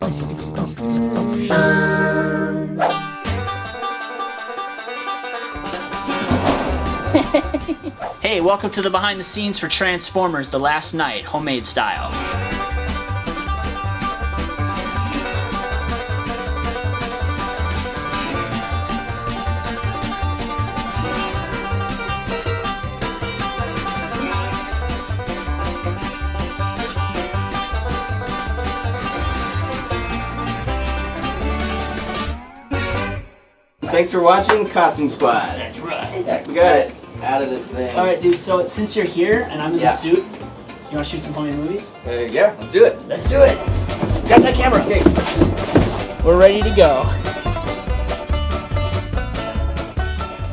Hey, welcome to the behind the scenes for Transformers The Last Night, homemade style. Thanks for watching Costume Squad. That's right. Yeah, we got it out of this thing. Alright, dude, so since you're here and I'm in the suit, you want to shoot some homemade movies? Yeah, let's do it. Let's do it. Grab that camera. Okay. We're ready to go.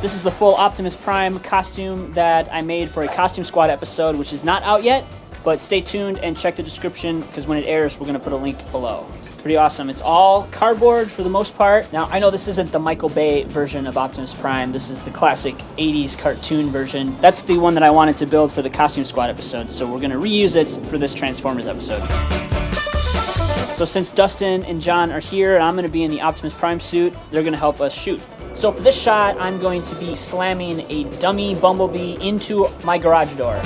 This is the full Optimus Prime costume that I made for a Costume Squad episode, which is not out yet, but stay tuned and check the description because when it airs, we're going to put a link below. Pretty awesome. It's all cardboard for the most part. Now, I know this isn't the Michael Bay version of Optimus Prime. This is the classic 80s cartoon version. That's the one that I wanted to build for the Costume Squad episode, so we're going to reuse it for this Transformers episode. So since Dustin and John are here and I'm going to be in the Optimus Prime suit, they're going to help us shoot. So for this shot, I'm going to be slamming a dummy Bumblebee into my garage door.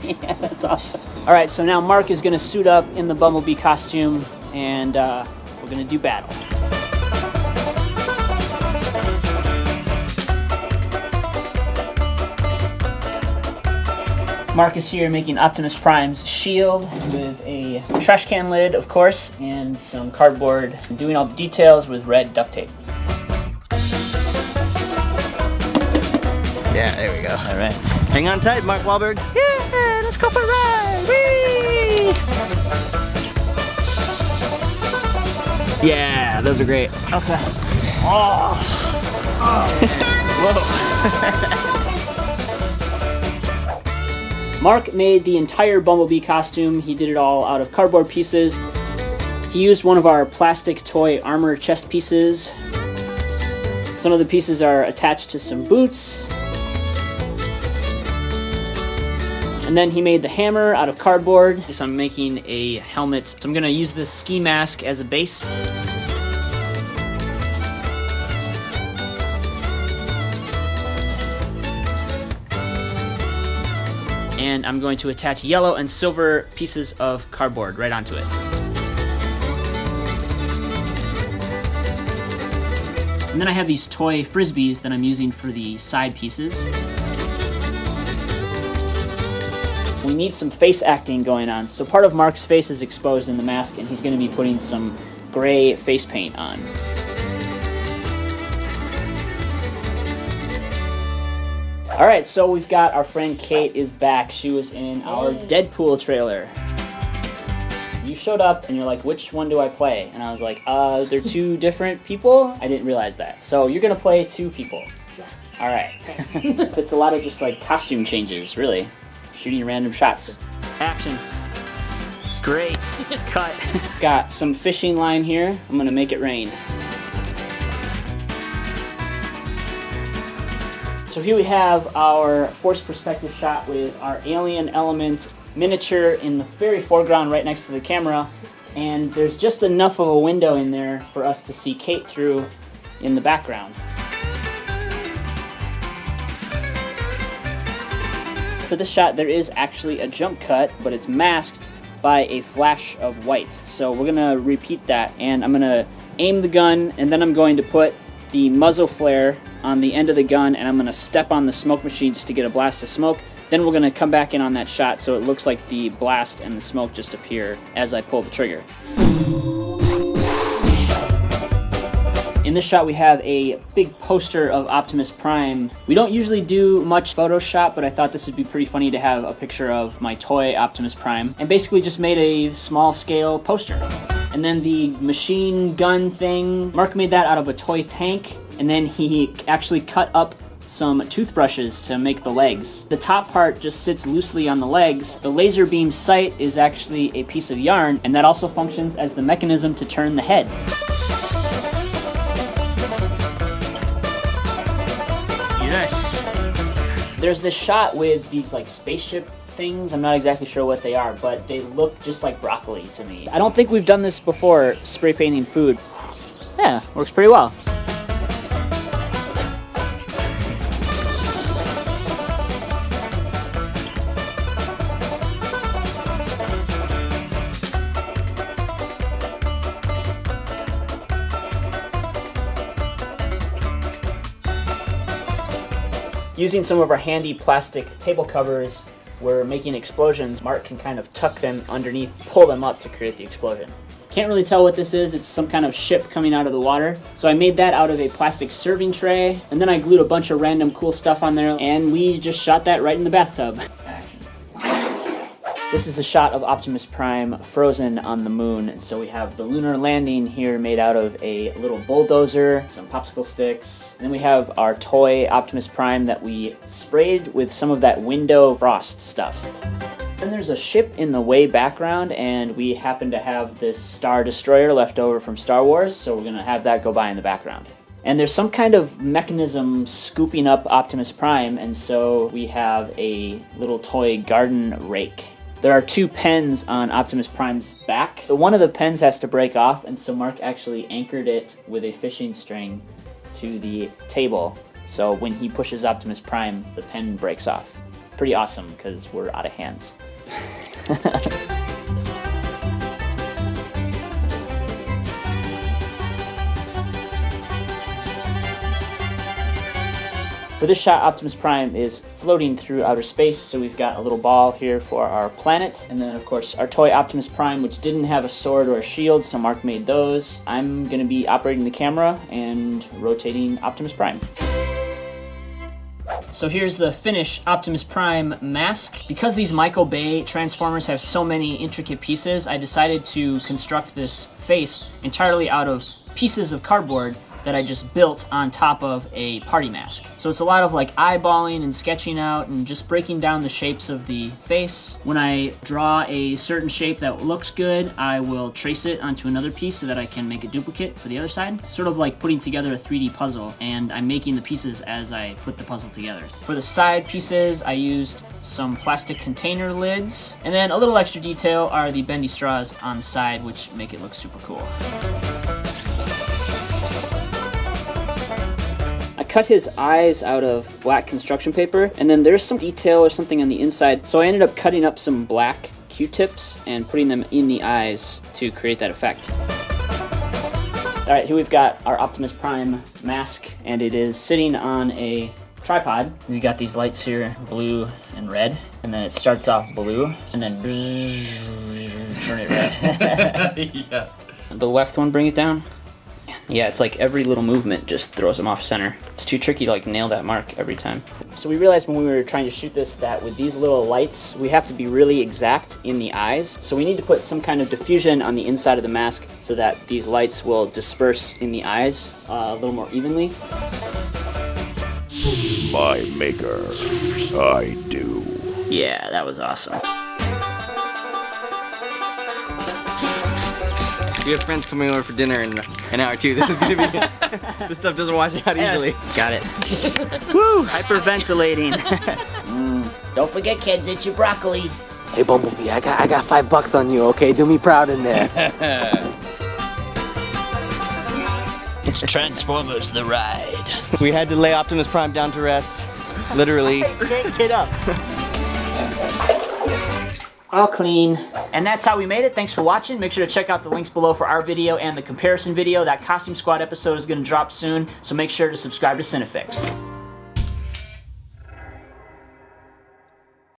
Yeah, that's awesome. All right, so now Mark is going to suit up in the Bumblebee costume, and we're going to do battle. Mark is here making Optimus Prime's shield with a trash can lid, of course, and some cardboard, and doing all the details with red duct tape. Yeah, there we go. All right. Hang on tight, Mark Wahlberg. Yeah, let's go for a ride! Whee! Yeah, those are great. Okay. Oh. Whoa. Mark made the entire Bumblebee costume. He did it all out of cardboard pieces. He used one of our plastic toy armor chest pieces. Some of the pieces are attached to some boots. And then he made the hammer out of cardboard. So I'm making a helmet. So I'm gonna use this ski mask as a base. And I'm going to attach yellow and silver pieces of cardboard right onto it. And then I have these toy frisbees that I'm using for the side pieces. We need some face acting going on. So part of Mark's face is exposed in the mask, and he's going to be putting some gray face paint on. All right, so we've got our friend Kate is back. She was in our Deadpool trailer. You showed up and you're like, which one do I play? And I was like, they're two different people? I didn't realize that. So you're going to play two people. Yes. All right. It's a lot of just like costume changes, really. Shooting random shots. Action. Great. Cut. Got some fishing line here. I'm gonna make it rain. So here we have our forced perspective shot with our alien element miniature in the very foreground right next to the camera. And there's just enough of a window in there for us to see Kate through in the background. For this shot, there is actually a jump cut, but it's masked by a flash of white. So we're gonna repeat that, and I'm gonna aim the gun, and then I'm going to put the muzzle flare on the end of the gun, and I'm gonna step on the smoke machine just to get a blast of smoke. Then we're gonna come back in on that shot so it looks like the blast and the smoke just appear as I pull the trigger. In this shot, we have a big poster of Optimus Prime. We don't usually do much Photoshop, but I thought this would be pretty funny to have a picture of my toy Optimus Prime, and basically just made a small-scale poster. And then the machine gun thing, Mark made that out of a toy tank, and then he actually cut up some toothbrushes to make the legs. The top part just sits loosely on the legs. The laser beam sight is actually a piece of yarn, and that also functions as the mechanism to turn the head. Yes. There's this shot with these like spaceship things. I'm not exactly sure what they are, but they look just like broccoli to me. I don't think we've done this before, spray painting food. Yeah, works pretty well. Using some of our handy plastic table covers, we're making explosions. Mark can kind of tuck them underneath, pull them up to create the explosion. Can't really tell what this is. It's some kind of ship coming out of the water. So I made that out of a plastic serving tray, and then I glued a bunch of random cool stuff on there, and we just shot that right in the bathtub. This is the shot of Optimus Prime frozen on the moon. And so we have the lunar landing here made out of a little bulldozer, some popsicle sticks. Then we have our toy Optimus Prime that we sprayed with some of that window frost stuff. Then there's a ship in the way background, and we happen to have this Star Destroyer left over from Star Wars, so we're gonna have that go by in the background. And there's some kind of mechanism scooping up Optimus Prime, and so we have a little toy garden rake. There are 2 pens on Optimus Prime's back. One of the pens has to break off, and so Mark actually anchored it with a fishing string to the table. So when he pushes Optimus Prime, the pen breaks off. Pretty awesome, because we're out of hands. For this shot, Optimus Prime is floating through outer space, so we've got a little ball here for our planet, and then of course our toy Optimus Prime, which didn't have a sword or a shield, so Mark made those. I'm going to be operating the camera and rotating Optimus Prime. So here's the finished Optimus Prime mask. Because these Michael Bay Transformers have so many intricate pieces, I decided to construct this face entirely out of pieces of cardboard that I just built on top of a party mask. So it's a lot of like eyeballing and sketching out and just breaking down the shapes of the face. When I draw a certain shape that looks good, I will trace it onto another piece so that I can make a duplicate for the other side. Sort of like putting together a 3D puzzle, and I'm making the pieces as I put the puzzle together. For the side pieces, I used some plastic container lids, and then a little extra detail are the bendy straws on the side, which make it look super cool. Cut his eyes out of black construction paper, and then there's some detail or something on the inside, so I ended up cutting up some black Q-tips and putting them in the eyes to create that effect. Alright, here we've got our Optimus Prime mask, and it is sitting on a tripod. We got these lights here, blue and red, and then it starts off blue, and then turn it red. Yes. The left one, bring it down. Yeah, it's like every little movement just throws them off center. It's too tricky to like nail that mark every time. So we realized when we were trying to shoot this that with these little lights, we have to be really exact in the eyes. So we need to put some kind of diffusion on the inside of the mask so that these lights will disperse in the eyes a little more evenly. My maker, I do. Yeah, that was awesome. We have friends coming over for dinner in an hour or two. This is gonna be. This stuff doesn't wash out easily. Got it. Woo! Hyperventilating. Don't forget, kids, it's your broccoli. Hey Bumblebee, I got $5 on you, okay? Do me proud in there. It's Transformers the ride. We had to lay Optimus Prime down to rest, literally. Get up. All clean. And that's how we made it. Thanks for watching. Make sure to check out the links below for our video and the comparison video. That Costume Squad episode is going to drop soon, so make sure to subscribe to Cinefix.